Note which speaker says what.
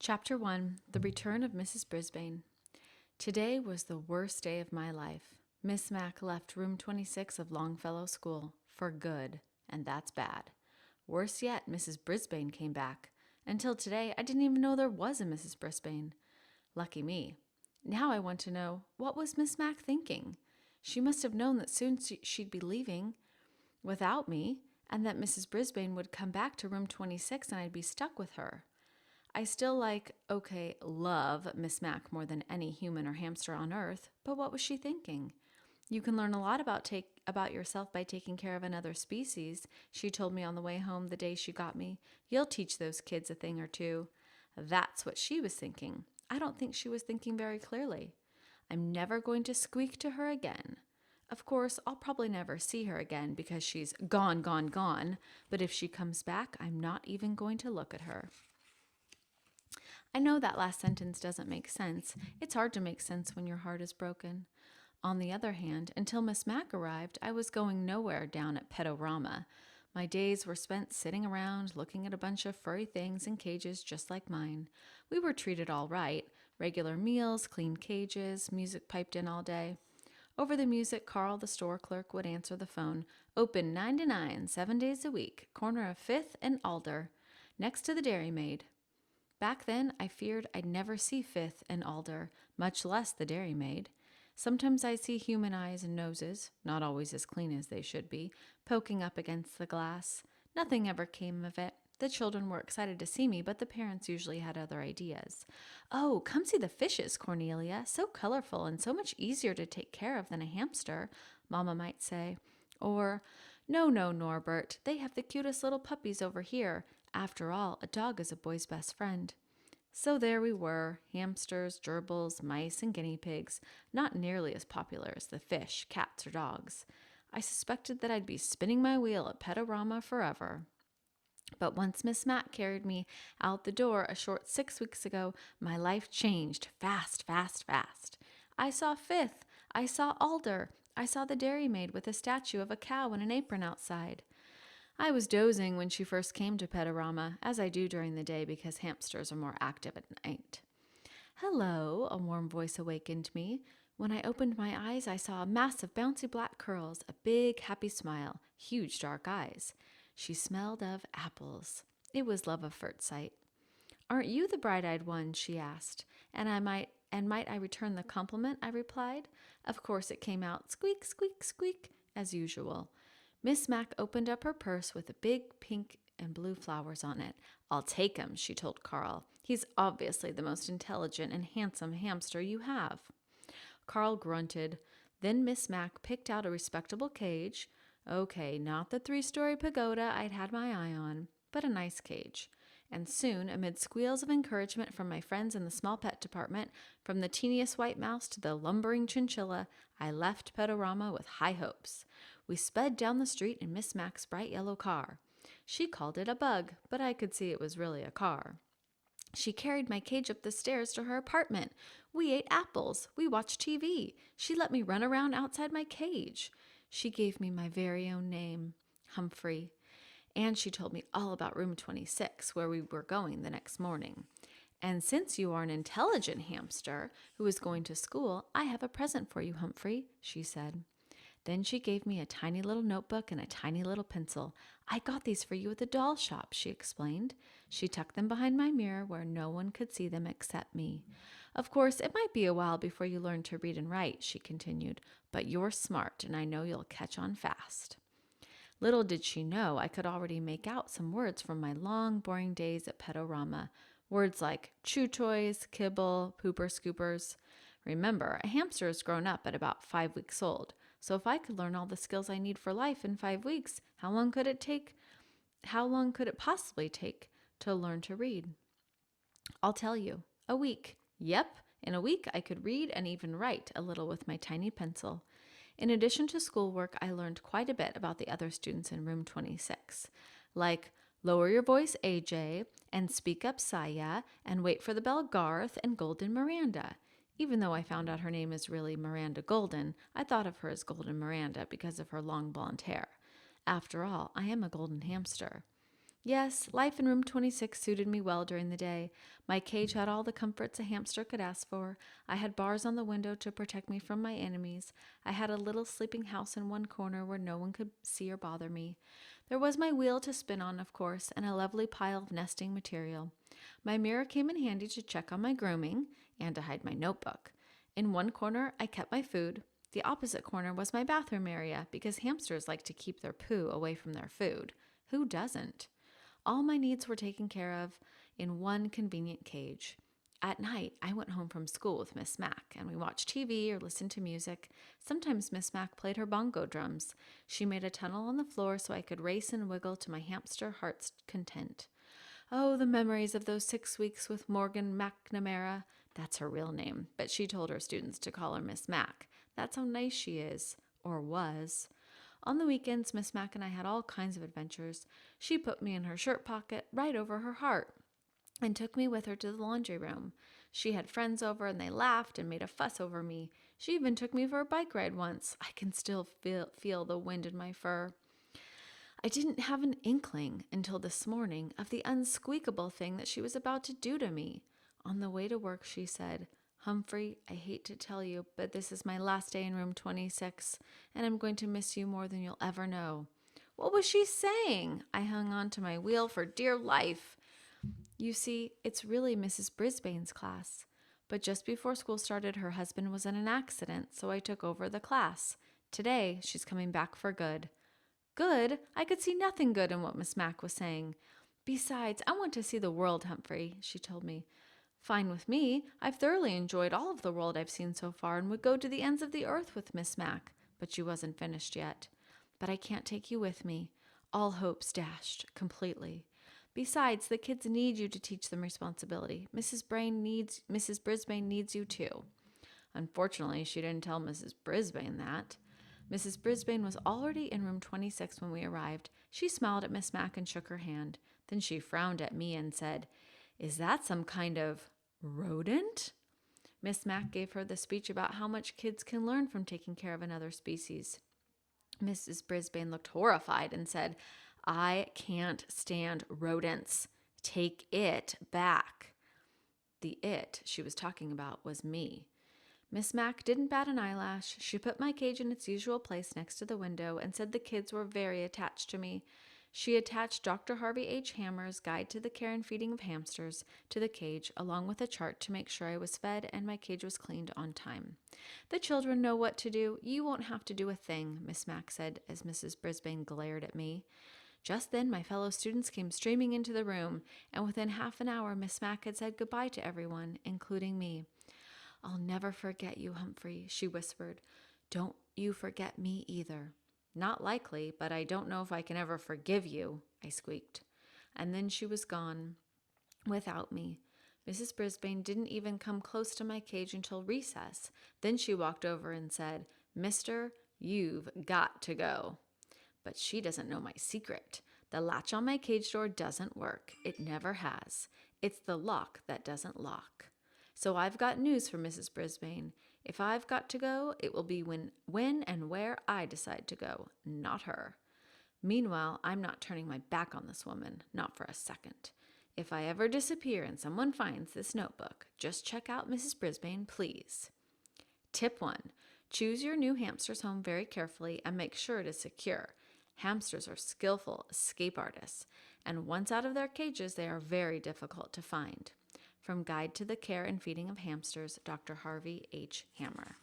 Speaker 1: Chapter 1 The Return of Mrs. Brisbane. Today was the worst day of my life. Miss Mack left room 26 of Longfellow School for good, and that's bad. Worse yet, Mrs. Brisbane came back. Until today, I didn't even know there was a Mrs. Brisbane. Lucky me. Now I want to know, what was Miss Mack thinking? She must have known that soon she'd be leaving without me, and that Mrs. Brisbane would come back to room 26 and I'd be stuck with her. I still love Miss Mack more than any human or hamster on earth, but what was she thinking? You can learn a lot about yourself by taking care of another species, she told me on the way home the day she got me. You'll teach those kids a thing or two. That's what she was thinking. I don't think she was thinking very clearly. I'm never going to squeak to her again. Of course, I'll probably never see her again because she's gone, gone, gone, but if she comes back, I'm not even going to look at her. I know that last sentence doesn't make sense. It's hard to make sense when your heart is broken. On the other hand, until Miss Mack arrived, I was going nowhere down at Pedorama. My days were spent sitting around, looking at a bunch of furry things in cages just like mine. We were treated all right. Regular meals, clean cages, music piped in all day. Over the music, Carl, the store clerk, would answer the phone. Open 9 to 9, 7 days a week, corner of 5th and Alder, next to the Dairy Maid. Back then, I feared I'd never see 5th and Alder, much less the Dairy Maid. Sometimes I'd see human eyes and noses, not always as clean as they should be, poking up against the glass. Nothing ever came of it. The children were excited to see me, but the parents usually had other ideas. "Oh, come see the fishes, Cornelia. So colorful and so much easier to take care of than a hamster," Mama might say. Or, "No, no, Norbert. They have the cutest little puppies over here. After all, a dog is a boy's best friend." So there we were, hamsters, gerbils, mice, and guinea pigs, not nearly as popular as the fish, cats, or dogs. I suspected that I'd be spinning my wheel at Pedorama forever. But once Miss Mack carried me out the door a short 6 weeks ago, my life changed fast, fast, fast. I saw 5th. I saw Alder. I saw the Dairy Maid with a statue of a cow in an apron outside. I was dozing when she first came to Pedorama, as I do during the day because hamsters are more active at night. "Hello," a warm voice awakened me. When I opened my eyes, I saw a mass of bouncy black curls, a big, happy smile, huge dark eyes. She smelled of apples. It was love at first sight. "Aren't you the bright-eyed one?" she asked. Might I return the compliment?" I replied. Of course it came out squeak, squeak, squeak, as usual. Miss Mack opened up her purse with a big pink and blue flowers on it. "I'll take him," she told Carl. "He's obviously the most intelligent and handsome hamster you have." Carl grunted. Then Miss Mack picked out a respectable cage. Okay, not the 3-story pagoda I'd had my eye on, but a nice cage. And soon, amid squeals of encouragement from my friends in the small pet department, from the teeniest white mouse to the lumbering chinchilla, I left Pedorama with high hopes. We sped down the street in Miss Mack's bright yellow car. She called it a bug, but I could see it was really a car. She carried my cage up the stairs to her apartment. We ate apples. We watched TV. She let me run around outside my cage. She gave me my very own name, Humphrey. And she told me all about room 26, where we were going the next morning. "And since you are an intelligent hamster who is going to school, I have a present for you, Humphrey," she said. Then she gave me a tiny little notebook and a tiny little pencil. "I got these for you at the doll shop," she explained. She tucked them behind my mirror where no one could see them except me. "Of course, it might be a while before you learn to read and write," she continued, "but you're smart, and I know you'll catch on fast." Little did she know I could already make out some words from my long, boring days at Pedorama. Words like chew toys, kibble, pooper scoopers. Remember, a hamster is grown up at about 5 weeks old. So if I could learn all the skills I need for life in 5 weeks, how long could it possibly take to learn to read? I'll tell you. A week. Yep, in a week I could read and even write a little with my tiny pencil. In addition to schoolwork, I learned quite a bit about the other students in room 26, like lower your voice, AJ, and speak up, Saya, and wait for the bell, Garth, and Golden Miranda. Even though I found out her name is really Miranda Golden, I thought of her as Golden Miranda because of her long blonde hair. After all, I am a golden hamster. Yes, life in room 26 suited me well during the day. My cage had all the comforts a hamster could ask for. I had bars on the window to protect me from my enemies. I had a little sleeping house in one corner where no one could see or bother me. There was my wheel to spin on, of course, and a lovely pile of nesting material. My mirror came in handy to check on my grooming and to hide my notebook. In one corner, I kept my food. The opposite corner was my bathroom area because hamsters like to keep their poo away from their food. Who doesn't? All my needs were taken care of in one convenient cage. At night, I went home from school with Miss Mac, and we watched TV or listened to music. Sometimes Miss Mac played her bongo drums. She made a tunnel on the floor so I could race and wiggle to my hamster heart's content. Oh, the memories of those 6 weeks with Morgan McNamara. That's her real name, but she told her students to call her Miss Mac. That's how nice she is, or was. On the weekends, Miss Mac and I had all kinds of adventures. She put me in her shirt pocket right over her heart and took me with her to the laundry room. She had friends over and they laughed and made a fuss over me. She even took me for a bike ride once. I can still feel the wind in my fur. I didn't have an inkling until this morning of the unsqueakable thing that she was about to do to me. On the way to work, she said, "Humphrey, I hate to tell you, but this is my last day in room 26, and I'm going to miss you more than you'll ever know." What was she saying? I hung on to my wheel for dear life. You see, it's really Mrs. Brisbane's class. But just before school started, her husband was in an accident, so I took over the class. Today, she's coming back for good. Good? I could see nothing good in what Miss Mac was saying. Besides, I want to see the world, Humphrey, she told me. Fine with me. I've thoroughly enjoyed all of the world I've seen so far and would go to the ends of the earth with Miss Mac. But she wasn't finished yet. But I can't take you with me. All hope's dashed completely. Besides, the kids need you to teach them responsibility. Mrs. Brisbane needs you too. Unfortunately, she didn't tell Mrs. Brisbane that. Mrs. Brisbane was already in room 26 when we arrived. She smiled at Miss Mac and shook her hand. Then she frowned at me and said, "Is that some kind of rodent?" Miss Mac gave her the speech about how much kids can learn from taking care of another species. Mrs. Brisbane looked horrified and said, "I can't stand rodents. Take it back." The it she was talking about was me. Miss Mac didn't bat an eyelash. She put my cage in its usual place next to the window and said the kids were very attached to me. She attached Dr. Harvey H. Hammer's Guide to the Care and Feeding of Hamsters to the cage, along with a chart to make sure I was fed and my cage was cleaned on time. "The children know what to do. You won't have to do a thing," Miss Mac said as Mrs. Brisbane glared at me. Just then my fellow students came streaming into the room, and within half an hour Miss Mac had said goodbye to everyone, including me. "I'll never forget you, Humphrey," she whispered. "Don't you forget me either." "Not likely, but I don't know if I can ever forgive you," I squeaked. And then she was gone, without me. Mrs. Brisbane didn't even come close to my cage until recess. Then she walked over and said, "Mister, you've got to go." But she doesn't know my secret. The latch on my cage door doesn't work. It never has. It's the lock that doesn't lock. So I've got news for Mrs. Brisbane. If I've got to go, it will be when and where I decide to go, not her. Meanwhile, I'm not turning my back on this woman, not for a second. If I ever disappear and someone finds this notebook, just check out Mrs. Brisbane, please. Tip 1. Choose your new hamster's home very carefully and make sure it is secure. Hamsters are skillful escape artists, and once out of their cages, they are very difficult to find. From Guide to the Care and Feeding of Hamsters, Dr. Harvey H. Hammer.